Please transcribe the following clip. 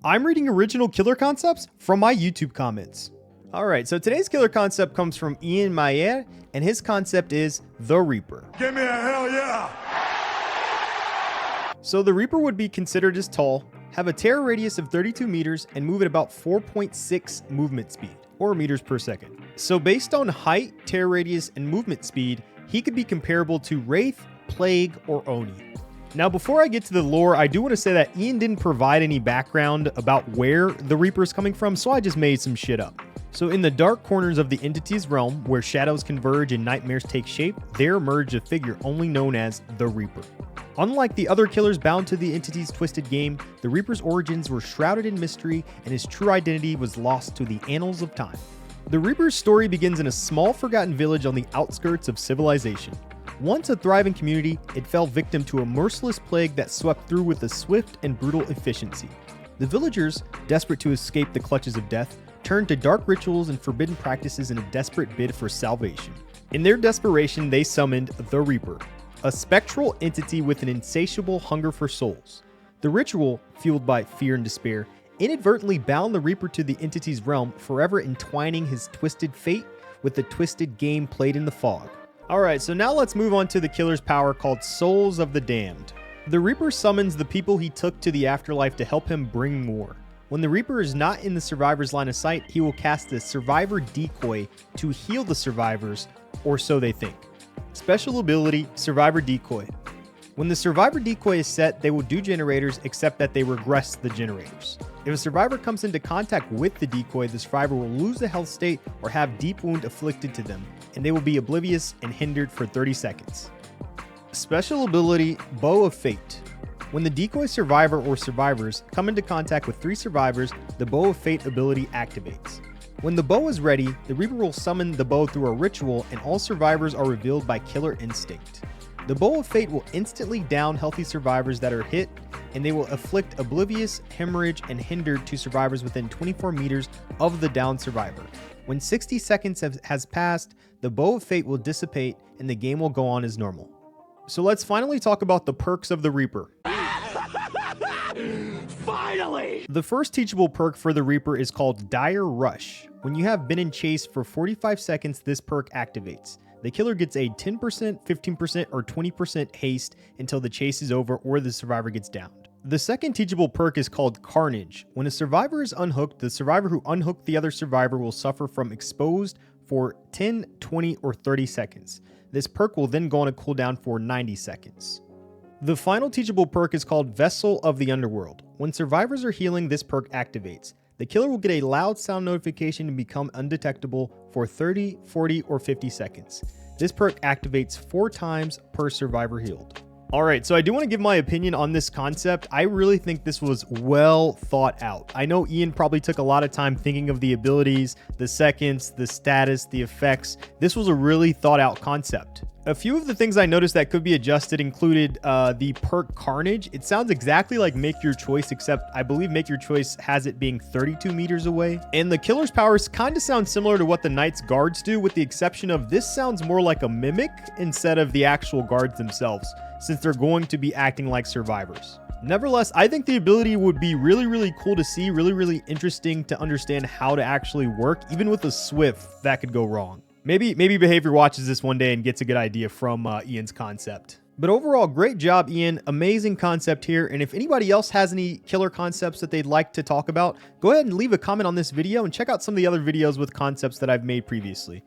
I'm reading original killer concepts from my YouTube comments. Alright, so today's killer concept comes from Ian Mayer, and his concept is the Reaper. Give me a hell yeah! So the Reaper would be considered as tall, have a terror radius of 32 meters, and move at about 4.6 movement speed, or meters per second. So based on height, terror radius, and movement speed, he could be comparable to Wraith, Plague, or Oni. Now before I get to the lore, I do want to say that Ian didn't provide any background about where the Reaper is coming from, so I just made some shit up. So in the dark corners of the entity's realm, where shadows converge and nightmares take shape, there emerged a figure only known as the Reaper. Unlike the other killers bound to the entity's twisted game, the Reaper's origins were shrouded in mystery and his true identity was lost to the annals of time. The Reaper's story begins in a small forgotten village on the outskirts of civilization. Once a thriving community, it fell victim to a merciless plague that swept through with a swift and brutal efficiency. The villagers, desperate to escape the clutches of death, turned to dark rituals and forbidden practices in a desperate bid for salvation. In their desperation, they summoned the Reaper, a spectral entity with an insatiable hunger for souls. The ritual, fueled by fear and despair, inadvertently bound the Reaper to the entity's realm, forever entwining his twisted fate with the twisted game played in the fog. Alright, so now let's move on to the killer's power called Souls of the Damned. The Reaper summons the people he took to the afterlife to help him bring more. When the Reaper is not in the survivor's line of sight, he will cast a survivor decoy to heal the survivors, or so they think. Special ability, Survivor Decoy. When the Survivor Decoy is set, they will do generators except that they regress the generators. If a survivor comes into contact with the decoy, the survivor will lose a health state or have deep wound afflicted to them, and they will be oblivious and hindered for 30 seconds. Special ability, Bow of Fate. When the decoy survivor or survivors come into contact with 3 survivors, the Bow of Fate ability activates. When the bow is ready, the Reaper will summon the bow through a ritual and all survivors are revealed by Killer Instinct. The Bow of Fate will instantly down healthy survivors that are hit, and they will afflict oblivious, hemorrhage, and hindered to survivors within 24 meters of the downed survivor. When 60 seconds has passed, the Bow of Fate will dissipate and the game will go on as normal. So let's finally talk about the perks of the Reaper. Finally! The first teachable perk for the Reaper is called Dire Rush. When you have been in chase for 45 seconds, this perk activates. The killer gets a 10%, 15%, or 20% haste until the chase is over or the survivor gets downed. The second teachable perk is called Carnage. When a survivor is unhooked, the survivor who unhooked the other survivor will suffer from exposed for 10, 20, or 30 seconds. This perk will then go on a cooldown for 90 seconds. The final teachable perk is called Vessel of the Underworld. When survivors are healing, this perk activates. The killer will get a loud sound notification and become undetectable for 30, 40, or 50 seconds. This perk activates 4 times per survivor healed. Alright, so I do want to give my opinion on this concept. I really think this was well thought out. I know Ian probably took a lot of time thinking of the abilities, the seconds, the status, the effects. This was a really thought out concept. A few of the things I noticed that could be adjusted included the perk Carnage. It sounds exactly like Make Your Choice, except I believe Make Your Choice has it being 32 meters away. And the killer's powers kind of sound similar to what the Knight's guards do, with the exception of this sounds more like a mimic instead of the actual guards themselves, since they're going to be acting like survivors. Nevertheless, I think the ability would be really cool to see, really interesting to understand how to actually work. Even with a Swift, that could go wrong. Maybe Behavior watches this one day and gets a good idea from Ian's concept. But overall, great job, Ian. Amazing concept here. And if anybody else has any killer concepts that they'd like to talk about, go ahead and leave a comment on this video and check out some of the other videos with concepts that I've made previously.